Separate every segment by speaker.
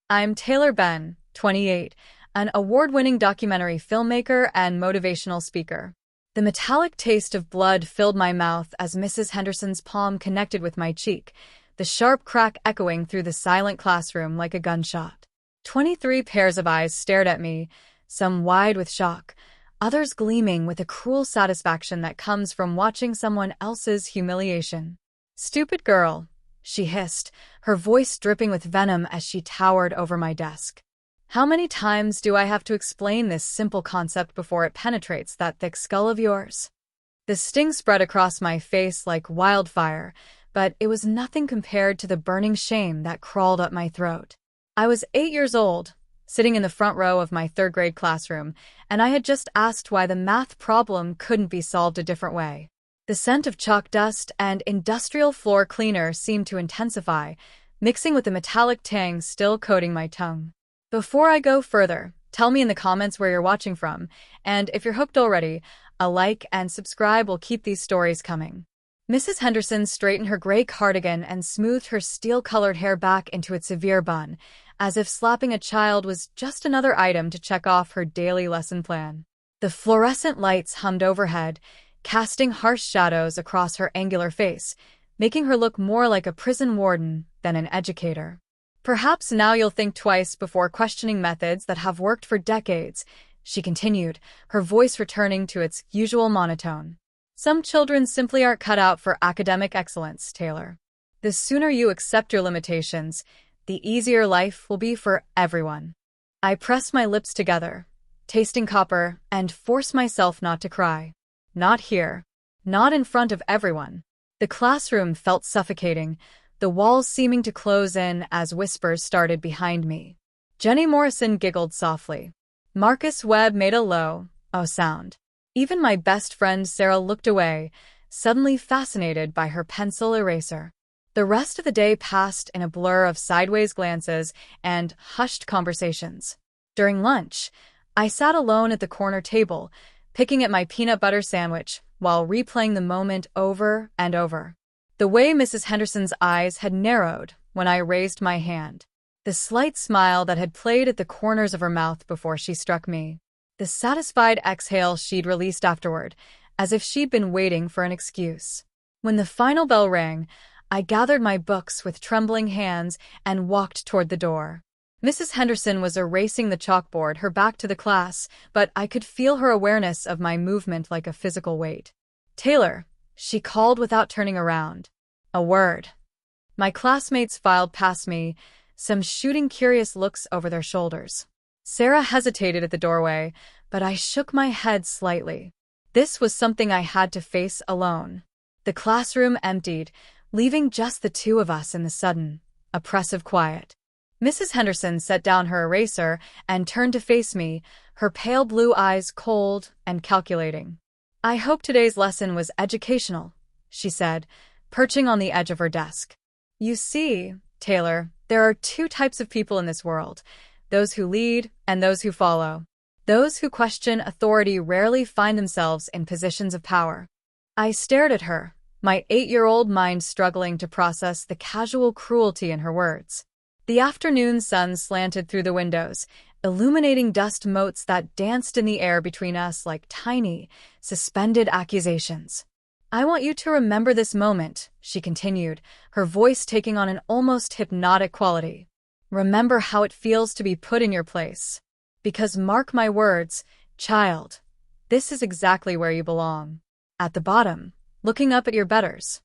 Speaker 1: I'm Taylor Ben, 28, an award-winning documentary filmmaker and motivational speaker. The metallic taste of blood filled my mouth as Mrs. Henderson's palm connected with my cheek, the sharp crack echoing through the silent classroom like a gunshot. 23 pairs of eyes stared at me, some wide with shock, others gleaming with a cruel satisfaction that comes from watching someone else's humiliation. "Stupid girl," she hissed, her voice dripping with venom as she towered over my desk. "How many times do I have to explain this simple concept before it penetrates that thick skull of yours?" The sting spread across my face like wildfire, but it was nothing compared to the burning shame that crawled up my throat. I was 8 years old, sitting in the front row of my third-grade classroom, and I had just asked why the math problem couldn't be solved a different way. The scent of chalk dust and industrial floor cleaner seemed to intensify, mixing with the metallic tang still coating my tongue. Before I go further, tell me in the comments where you're watching from, and if you're hooked already, a like and subscribe will keep these stories coming. Mrs. Henderson straightened her gray cardigan and smoothed her steel-colored hair back into its severe bun, as if slapping a child was just another item to check off her daily lesson plan. The fluorescent lights hummed overhead, casting harsh shadows across her angular face, making her look more like a prison warden than an educator. "Perhaps now you'll think twice before questioning methods that have worked for decades," she continued, her voice returning to its usual monotone. "Some children simply aren't cut out for academic excellence, Taylor. The sooner you accept your limitations, the easier life will be for everyone." I pressed my lips together, tasting copper, and forced myself not to cry. Not here. Not in front of everyone. The classroom felt suffocating, the walls seeming to close in as whispers started behind me. Jenny Morrison giggled softly. Marcus Webb made a low, "oh" sound. Even my best friend Sarah looked away, suddenly fascinated by her pencil eraser. The rest of the day passed in a blur of sideways glances and hushed conversations. During lunch, I sat alone at the corner table, picking at my peanut butter sandwich while replaying the moment over and over. The way Mrs. Henderson's eyes had narrowed when I raised my hand. The slight smile that had played at the corners of her mouth before she struck me. The satisfied exhale she'd released afterward, as if she'd been waiting for an excuse. When the final bell rang, I gathered my books with trembling hands and walked toward the door. Mrs. Henderson was erasing the chalkboard, her back to the class, but I could feel her awareness of my movement like a physical weight. "Taylor," she called without turning around. A word. My classmates filed past me, some shooting curious looks over their shoulders. Sarah hesitated at the doorway, but I shook my head slightly. This was something I had to face alone. The classroom emptied, leaving just the two of us in the sudden, oppressive quiet. Mrs. Henderson set down her eraser and turned to face me, her pale blue eyes cold and calculating. "I hope today's lesson was educational," she said, perching on the edge of her desk. "You see, Taylor, there are two types of people in this world, those who lead and those who follow. Those who question authority rarely find themselves in positions of power." I stared at her, my 8-year-old mind struggling to process the casual cruelty in her words. The afternoon sun slanted through the windows, illuminating dust motes that danced in the air between us like tiny, suspended accusations. "I want you to remember this moment," she continued, her voice taking on an almost hypnotic quality. "Remember how it feels to be put in your place. Because mark my words, child, this is exactly where you belong. At the bottom, looking up at your betters."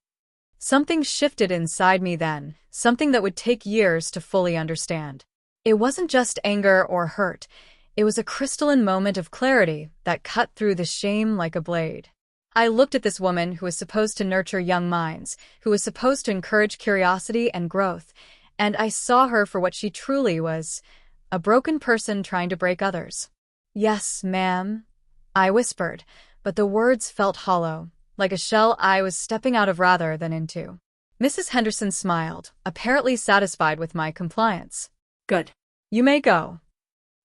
Speaker 1: Something shifted inside me then, something that would take years to fully understand. It wasn't just anger or hurt, it was a crystalline moment of clarity that cut through the shame like a blade. I looked at this woman who was supposed to nurture young minds, who was supposed to encourage curiosity and growth, and I saw her for what she truly was, a broken person trying to break others. "Yes, ma'am," I whispered, but the words felt hollow, like a shell I was stepping out of rather than into. Mrs. Henderson smiled, apparently satisfied with my compliance. "Good. You may go."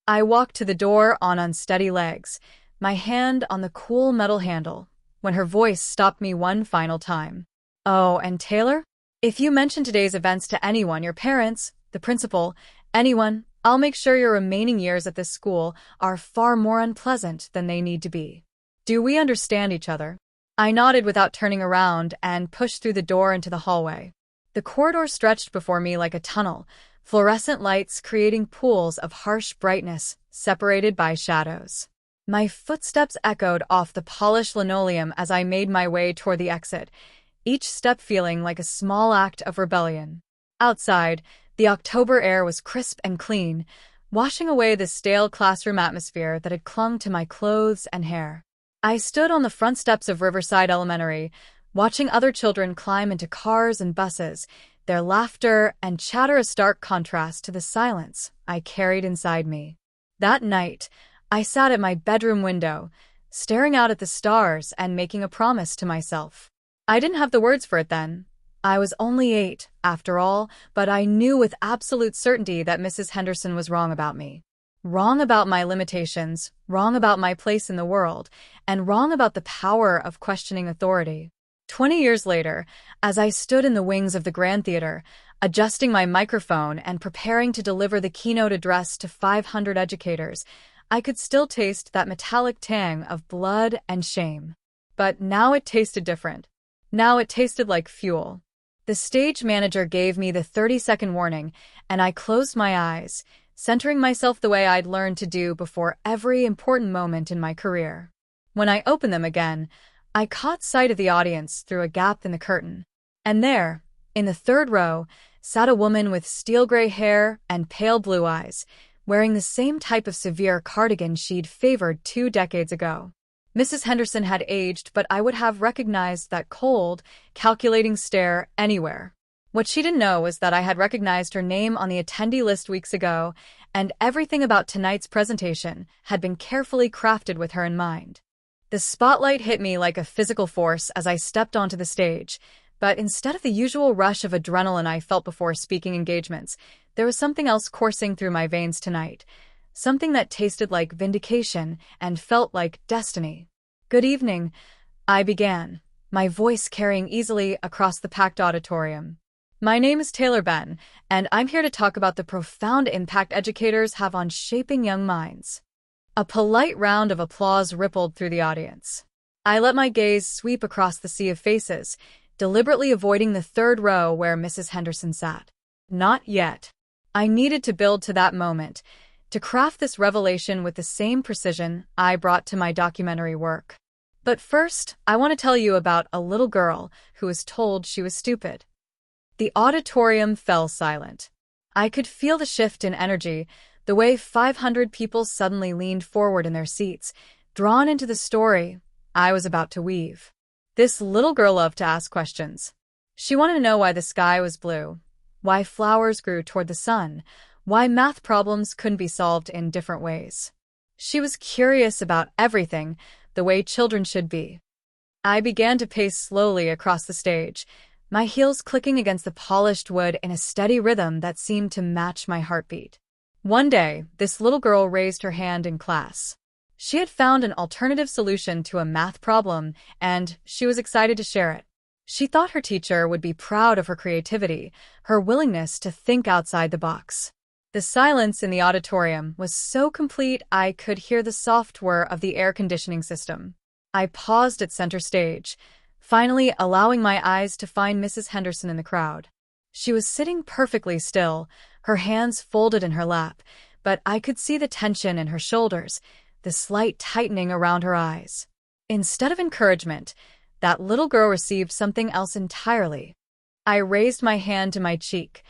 Speaker 1: I walked to the door on unsteady legs, my hand on the cool metal handle, when her voice stopped me one final time. "Oh, and Taylor, if you mention today's events to anyone, your parents, the principal, Anyone, I'll make sure your remaining years at this school are far more unpleasant than they need to be. Do we understand each other? I nodded without turning around and pushed through the door into the hallway. The corridor stretched before me like a tunnel, fluorescent lights creating pools of harsh brightness, separated by shadows. My footsteps echoed off the polished linoleum as I made my way toward the exit, each step feeling like a small act of rebellion. Outside, the October air was crisp and clean, washing away the stale classroom atmosphere that had clung to my clothes and hair. I stood on the front steps of Riverside Elementary, watching other children climb into cars and buses, their laughter and chatter a stark contrast to the silence I carried inside me. That night, I sat at my bedroom window, staring out at the stars and making a promise to myself. I didn't have the words for it then. I was only 8, after all, but I knew with absolute certainty that Mrs. Henderson was wrong about me. Wrong about my limitations, wrong about my place in the world, and wrong about the power of questioning authority. 20 years later, as I stood in the wings of the Grand Theater, adjusting my microphone and preparing to deliver the keynote address to 500 educators, I could still taste that metallic tang of blood and shame. But now it tasted different. Now it tasted like fuel. The stage manager gave me the 30-second warning, and I closed my eyes, centering myself the way I'd learned to do before every important moment in my career. When I opened them again, I caught sight of the audience through a gap in the curtain. And there, in the third row, sat a woman with steel-gray hair and pale blue eyes, wearing the same type of severe cardigan she'd favored 2 decades ago. Mrs. Henderson had aged, but I would have recognized that cold, calculating stare anywhere. What she didn't know was that I had recognized her name on the attendee list weeks ago, and everything about tonight's presentation had been carefully crafted with her in mind. The spotlight hit me like a physical force as I stepped onto the stage, but instead of the usual rush of adrenaline I felt before speaking engagements, there was something else coursing through my veins tonight. Something that tasted like vindication and felt like destiny. "Good evening," I began, my voice carrying easily across the packed auditorium. "My name is Taylor Ben, and I'm here to talk about the profound impact educators have on shaping young minds." A polite round of applause rippled through the audience. I let my gaze sweep across the sea of faces, deliberately avoiding the third row where Mrs. Henderson sat. Not yet. I needed to build to that moment, to craft this revelation with the same precision I brought to my documentary work. But first, I want to tell you about a little girl who was told she was stupid. The auditorium fell silent. I could feel the shift in energy, the way 500 people suddenly leaned forward in their seats, drawn into the story I was about to weave. This little girl loved to ask questions. She wanted to know why the sky was blue, why flowers grew toward the sun, why math problems couldn't be solved in different ways. She was curious about everything, the way children should be. I began to pace slowly across the stage, my heels clicking against the polished wood in a steady rhythm that seemed to match my heartbeat. One day, this little girl raised her hand in class. She had found an alternative solution to a math problem, and she was excited to share it. She thought her teacher would be proud of her creativity, her willingness to think outside the box. The silence in the auditorium was so complete I could hear the soft whir of the air conditioning system. I paused at center stage, finally allowing my eyes to find Mrs. Henderson in the crowd. She was sitting perfectly still, her hands folded in her lap, but I could see the tension in her shoulders, the slight tightening around her eyes. Instead of encouragement, that little girl received something else entirely. I raised my hand to my cheek,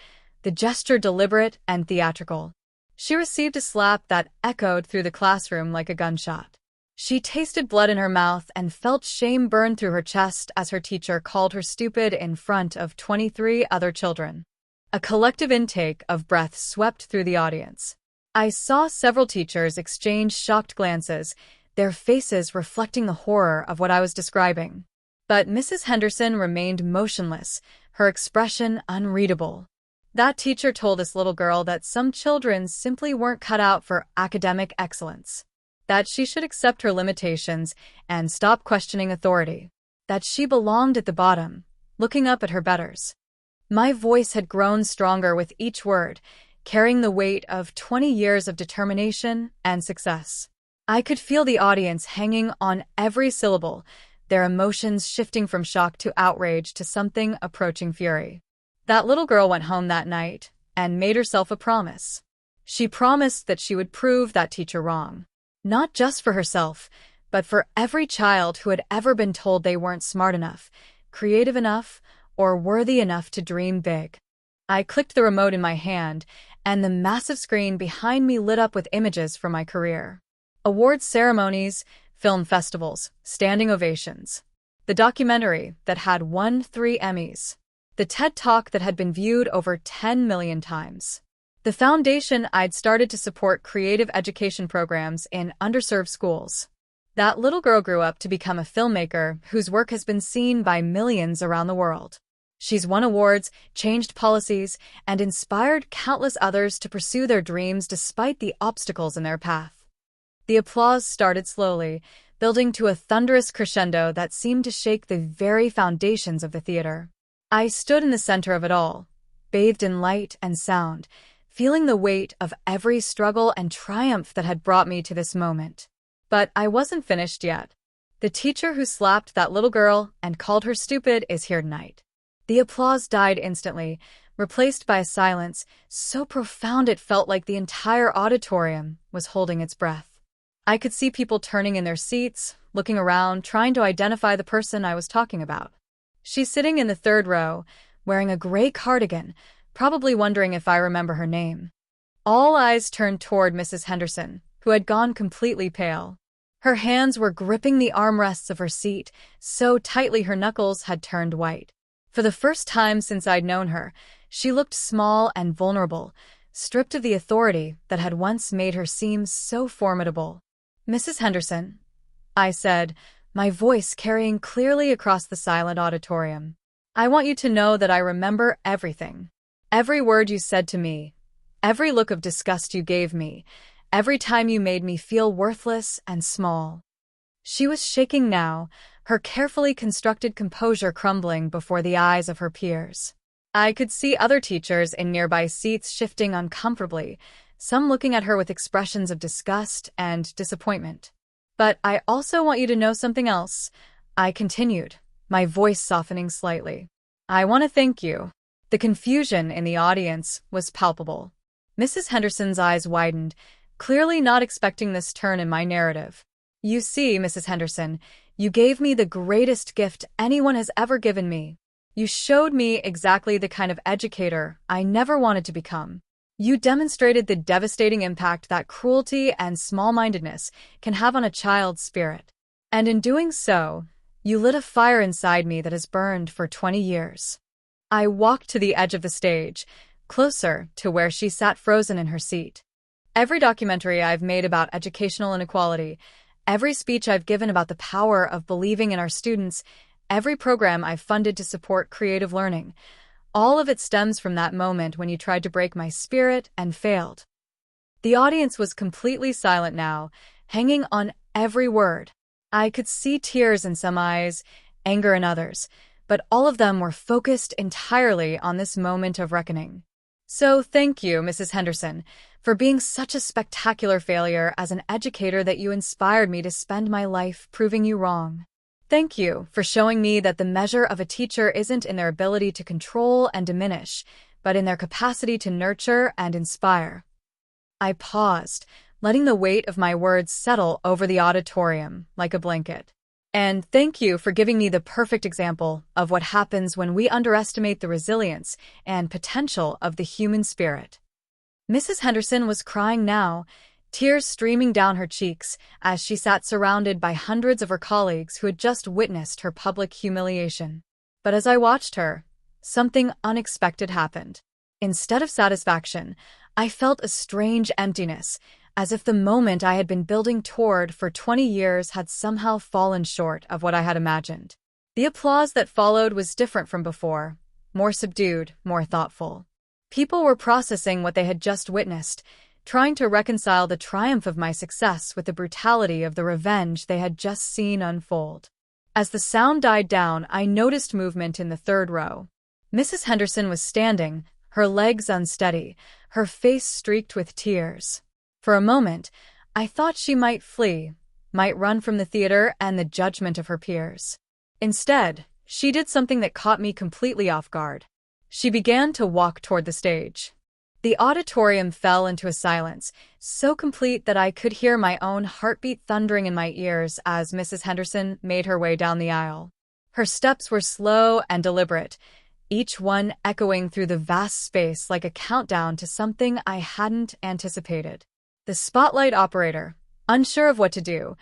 Speaker 1: the gesture deliberate and theatrical. She received a slap that echoed through the classroom like a gunshot. She tasted blood in her mouth and felt shame burn through her chest as her teacher called her stupid in front of 23 other children. A collective intake of breath swept through the audience. I saw several teachers exchange shocked glances, their faces reflecting the horror of what I was describing. But Mrs. Henderson remained motionless, her expression unreadable. That teacher told this little girl that some children simply weren't cut out for academic excellence, that she should accept her limitations and stop questioning authority, that she belonged at the bottom, looking up at her betters. My voice had grown stronger with each word, carrying the weight of 20 years of determination and success. I could feel the audience hanging on every syllable, their emotions shifting from shock to outrage to something approaching fury. That little girl went home that night and made herself a promise. She promised that she would prove that teacher wrong. Not just for herself, but for every child who had ever been told they weren't smart enough, creative enough, or worthy enough to dream big. I clicked the remote in my hand, and the massive screen behind me lit up with images from my career. Awards ceremonies, film festivals, standing ovations. The documentary that had won 3 Emmys. The TED Talk that had been viewed over 10 million times. The foundation I'd started to support creative education programs in underserved schools. That little girl grew up to become a filmmaker whose work has been seen by millions around the world. She's won awards, changed policies, and inspired countless others to pursue their dreams despite the obstacles in their path. The applause started slowly, building to a thunderous crescendo that seemed to shake the very foundations of the theater. I stood in the center of it all, bathed in light and sound, feeling the weight of every struggle and triumph that had brought me to this moment. But I wasn't finished yet. The teacher who slapped that little girl and called her stupid is here tonight. The applause died instantly, replaced by a silence so profound it felt like the entire auditorium was holding its breath. I could see people turning in their seats, looking around, trying to identify the person I was talking about. She's sitting in the 3rd row, wearing a gray cardigan, probably wondering if I remember her name. All eyes turned toward Mrs. Henderson, who had gone completely pale. Her hands were gripping the armrests of her seat, so tightly her knuckles had turned white. For the first time since I'd known her, she looked small and vulnerable, stripped of the authority that had once made her seem so formidable. "Mrs. Henderson," I said, my voice carrying clearly across the silent auditorium. "I want you to know that I remember everything. Every word you said to me, every look of disgust you gave me, every time you made me feel worthless and small." She was shaking now, her carefully constructed composure crumbling before the eyes of her peers. I could see other teachers in nearby seats shifting uncomfortably, some looking at her with expressions of disgust and disappointment. "But I also want you to know something else," I continued, my voice softening slightly. "I want to thank you." The confusion in the audience was palpable. Mrs. Henderson's eyes widened, clearly not expecting this turn in my narrative. "You see, Mrs. Henderson, you gave me the greatest gift anyone has ever given me. You showed me exactly the kind of educator I never wanted to become. You demonstrated the devastating impact that cruelty and small-mindedness can have on a child's spirit. And in doing so, you lit a fire inside me that has burned for 20 years. I walked to the edge of the stage, closer to where she sat frozen in her seat. Every documentary I've made about educational inequality, every speech I've given about the power of believing in our students, every program I've funded to support creative learning, all of it stems from that moment when you tried to break my spirit and failed." The audience was completely silent now, hanging on every word. I could see tears in some eyes, anger in others, but all of them were focused entirely on this moment of reckoning. "So thank you, Mrs. Henderson, for being such a spectacular failure as an educator that you inspired me to spend my life proving you wrong. Thank you for showing me that the measure of a teacher isn't in their ability to control and diminish, but in their capacity to nurture and inspire." I paused, letting the weight of my words settle over the auditorium like a blanket. "And thank you for giving me the perfect example of what happens when we underestimate the resilience and potential of the human spirit." Mrs. Henderson was crying now, tears streaming down her cheeks as she sat surrounded by hundreds of her colleagues who had just witnessed her public humiliation. But as I watched her, something unexpected happened. Instead of satisfaction, I felt a strange emptiness, as if the moment I had been building toward for 20 years had somehow fallen short of what I had imagined. The applause that followed was different from before, more subdued, more thoughtful. People were processing what they had just witnessed, trying to reconcile the triumph of my success with the brutality of the revenge they had just seen unfold. As the sound died down, I noticed movement in the 3rd row. Mrs. Henderson was standing, her legs unsteady, her face streaked with tears. For a moment, I thought she might flee, might run from the theater and the judgment of her peers. Instead, she did something that caught me completely off guard. She began to walk toward the stage. The auditorium fell into a silence, so complete that I could hear my own heartbeat thundering in my ears as Mrs. Henderson made her way down the aisle. Her steps were slow and deliberate, each one echoing through the vast space like a countdown to something I hadn't anticipated. The spotlight operator, unsure of what to do,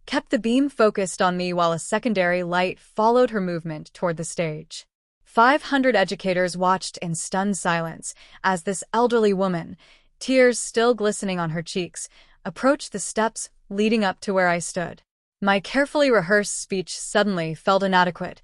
Speaker 1: kept the beam focused on me while a secondary light followed her movement toward the stage. 500 educators watched in stunned silence as this elderly woman, tears still glistening on her cheeks, approached the steps leading up to where I stood. My carefully rehearsed speech suddenly felt inadequate,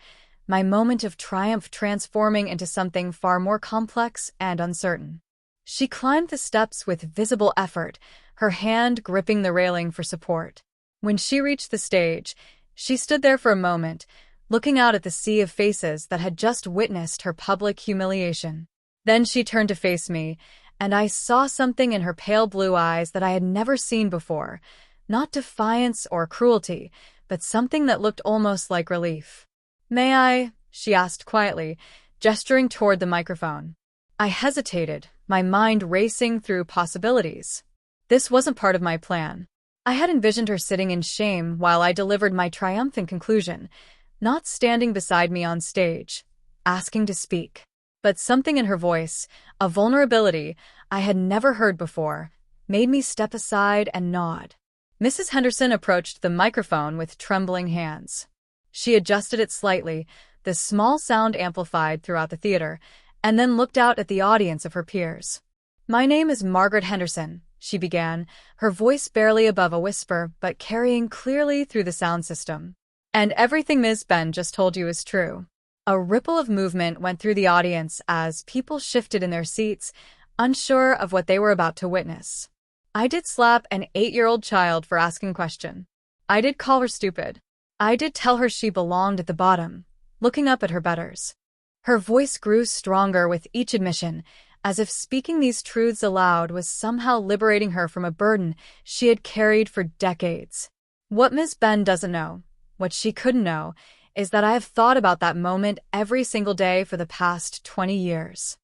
Speaker 1: my moment of triumph transforming into something far more complex and uncertain. She climbed the steps with visible effort, her hand gripping the railing for support. When she reached the stage, she stood there for a moment, looking out at the sea of faces that had just witnessed her public humiliation. Then she turned to face me, and I saw something in her pale blue eyes that I had never seen before, not defiance or cruelty, but something that looked almost like relief. "May I?" she asked quietly, gesturing toward the microphone. I hesitated, my mind racing through possibilities. This wasn't part of my plan. I had envisioned her sitting in shame while I delivered my triumphant conclusion, not standing beside me on stage, asking to speak. But something in her voice, a vulnerability I had never heard before, made me step aside and nod. Mrs. Henderson approached the microphone with trembling hands. She adjusted it slightly, the small sound amplified throughout the theater, and then looked out at the audience of her peers. "My name is Margaret Henderson," she began, her voice barely above a whisper but carrying clearly through the sound system. "And everything Ms. Ben just told you is true." A ripple of movement went through the audience as people shifted in their seats, unsure of what they were about to witness. I did slap an 8-year-old child for asking a question. I did call her stupid. I did tell her she belonged at the bottom, looking up at her betters. Her voice grew stronger with each admission, as if speaking these truths aloud was somehow liberating her from a burden she had carried for decades. What Ms. Ben doesn't know, what she couldn't know, is that I have thought about that moment every single day for the past 20 years.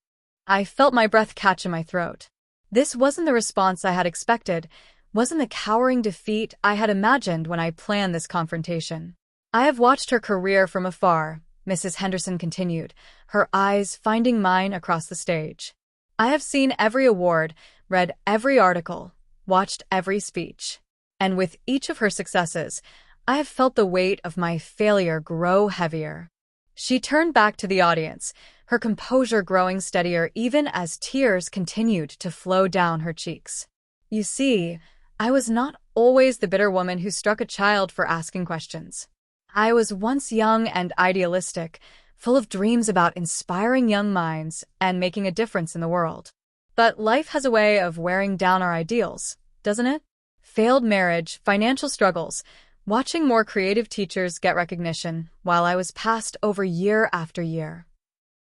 Speaker 1: I felt my breath catch in my throat. This wasn't the response I had expected, wasn't the cowering defeat I had imagined when I planned this confrontation. "I have watched her career from afar," Mrs. Henderson continued, her eyes finding mine across the stage. "I have seen every award, read every article, watched every speech. And with each of her successes, I have felt the weight of my failure grow heavier." She turned back to the audience, her composure growing steadier even as tears continued to flow down her cheeks. "You see, I was not always the bitter woman who struck a child for asking questions. I was once young and idealistic, full of dreams about inspiring young minds and making a difference in the world. But life has a way of wearing down our ideals, doesn't it? Failed marriage, financial struggles, watching more creative teachers get recognition while I was passed over year after year."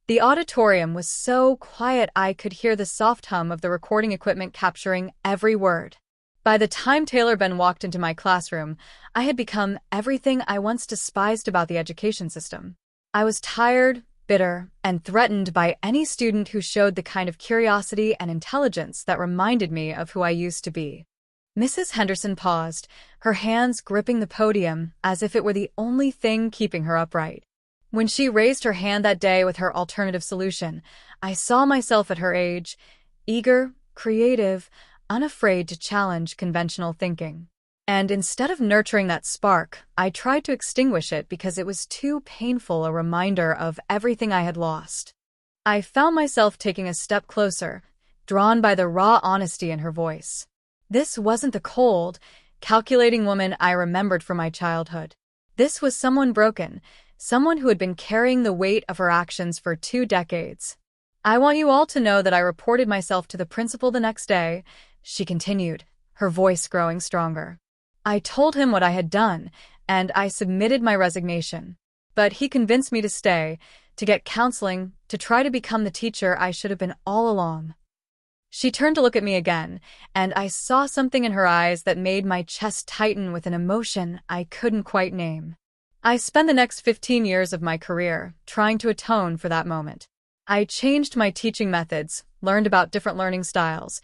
Speaker 1: The auditorium was so quiet I could hear the soft hum of the recording equipment capturing every word. By the time Taylor Ben walked into my classroom, I had become everything I once despised about the education system. I was tired, bitter, and threatened by any student who showed the kind of curiosity and intelligence that reminded me of who I used to be. Mrs. Henderson paused, her hands gripping the podium as if it were the only thing keeping her upright. When she raised her hand that day with her alternative solution, I saw myself at her age, eager, creative, unafraid to challenge conventional thinking. And instead of nurturing that spark, I tried to extinguish it because it was too painful a reminder of everything I had lost. I found myself taking a step closer, drawn by the raw honesty in her voice. This wasn't the cold, calculating woman I remembered from my childhood. This was someone broken, someone who had been carrying the weight of her actions for 2 decades. "I want you all to know that I reported myself to the principal the next day," she continued, her voice growing stronger. "I told him what I had done, and I submitted my resignation. But he convinced me to stay, to get counseling, to try to become the teacher I should have been all along." She turned to look at me again, and I saw something in her eyes that made my chest tighten with an emotion I couldn't quite name. I spent the next 15 years of my career trying to atone for that moment. I changed my teaching methods, learned about different learning styles,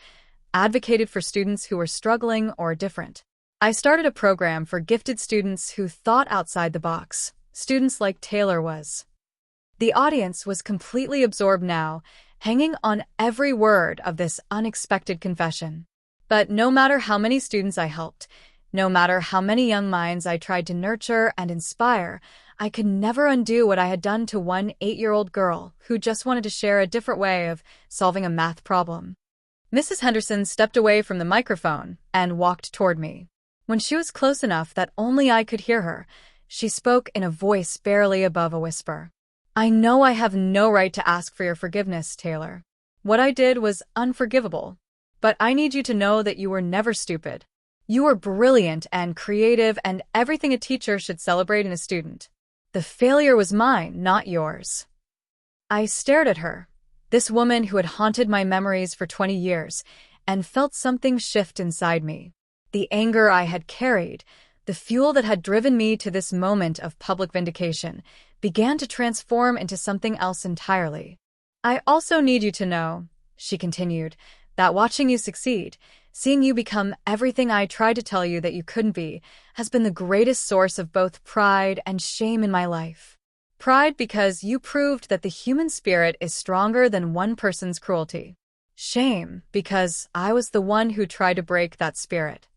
Speaker 1: advocated for students who were struggling or different. I started a program for gifted students who thought outside the box, students like Taylor was. The audience was completely absorbed now, hanging on every word of this unexpected confession. But no matter how many students I helped, no matter how many young minds I tried to nurture and inspire, I could never undo what I had done to one 8-year-old girl who just wanted to share a different way of solving a math problem. Mrs. Henderson stepped away from the microphone and walked toward me. When she was close enough that only I could hear her, she spoke in a voice barely above a whisper. "I know I have no right to ask for your forgiveness, Taylor. What I did was unforgivable. But I need you to know that you were never stupid. You were brilliant and creative and everything a teacher should celebrate in a student. The failure was mine, not yours." I stared at her, this woman who had haunted my memories for 20 years, and felt something shift inside me. The anger I had carried, the fuel that had driven me to this moment of public vindication, began to transform into something else entirely. "I also need you to know," she continued, "that watching you succeed, seeing you become everything I tried to tell you that you couldn't be, has been the greatest source of both pride and shame in my life. Pride because you proved that the human spirit is stronger than one person's cruelty. Shame because I was the one who tried to break that spirit."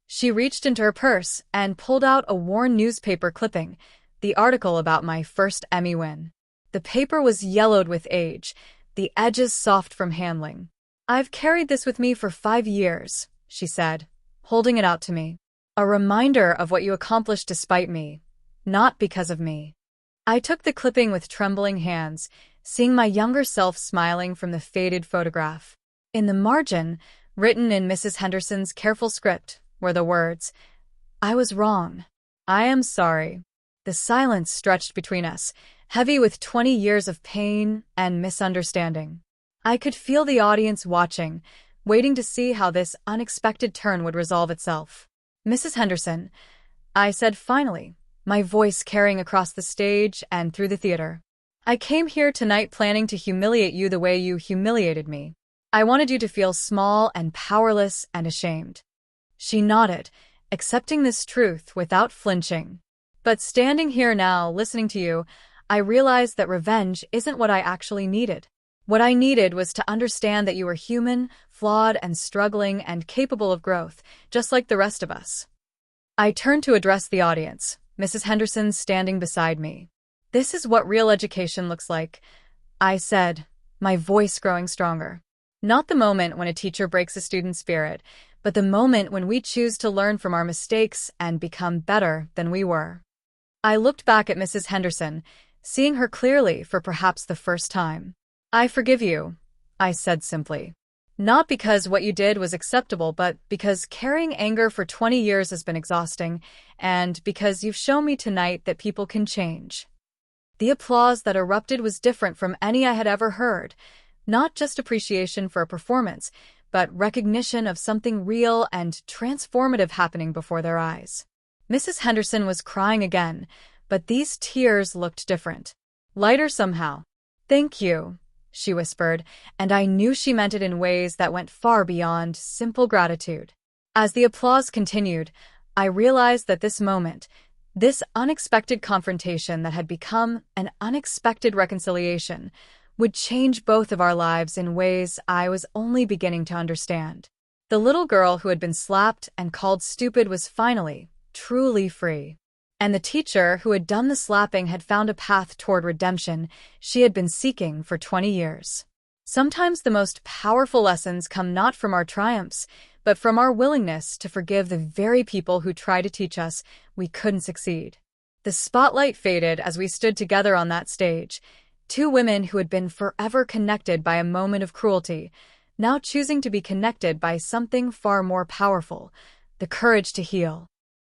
Speaker 1: She reached into her purse and pulled out a worn newspaper clipping, the article about my first Emmy win. The paper was yellowed with age, the edges soft from handling. "I've carried this with me for 5 years," she said, holding it out to me. "A reminder of what you accomplished despite me, not because of me." I took the clipping with trembling hands, seeing my younger self smiling from the faded photograph. In the margin, written in Mrs. Henderson's careful script, were the words, "I was wrong. I am sorry." The silence stretched between us, heavy with 20 years of pain and misunderstanding. I could feel the audience watching, waiting to see how this unexpected turn would resolve itself. "Mrs. Henderson," I said finally, my voice carrying across the stage and through the theater. "I came here tonight planning to humiliate you the way you humiliated me. I wanted you to feel small and powerless and ashamed." She nodded, accepting this truth without flinching. "But standing here now, listening to you, I realized that revenge isn't what I actually needed. What I needed was to understand that you were human, flawed and struggling and capable of growth, just like the rest of us." I turned to address the audience, Mrs. Henderson standing beside me. "This is what real education looks like," I said, my voice growing stronger. "Not the moment when a teacher breaks a student's spirit, but the moment when we choose to learn from our mistakes and become better than we were." I looked back at Mrs. Henderson, seeing her clearly for perhaps the first time. "I forgive you," I said simply. "Not because what you did was acceptable, but because carrying anger for 20 years has been exhausting, and because you've shown me tonight that people can change." The applause that erupted was different from any I had ever heard, not just appreciation for a performance, but recognition of something real and transformative happening before their eyes. Mrs. Henderson was crying again, but these tears looked different. Lighter somehow. "Thank you," she whispered, and I knew she meant it in ways that went far beyond simple gratitude. As the applause continued, I realized that this moment, this unexpected confrontation that had become an unexpected reconciliation, would change both of our lives in ways I was only beginning to understand. The little girl who had been slapped and called stupid was finally, truly free. And the teacher who had done the slapping had found a path toward redemption she had been seeking for 20 years. Sometimes the most powerful lessons come not from our triumphs, but from our willingness to forgive the very people who try to teach us we couldn't succeed. The spotlight faded as we stood together on that stage, two women who had been forever connected by a moment of cruelty, now choosing to be connected by something far more powerful, the courage to heal.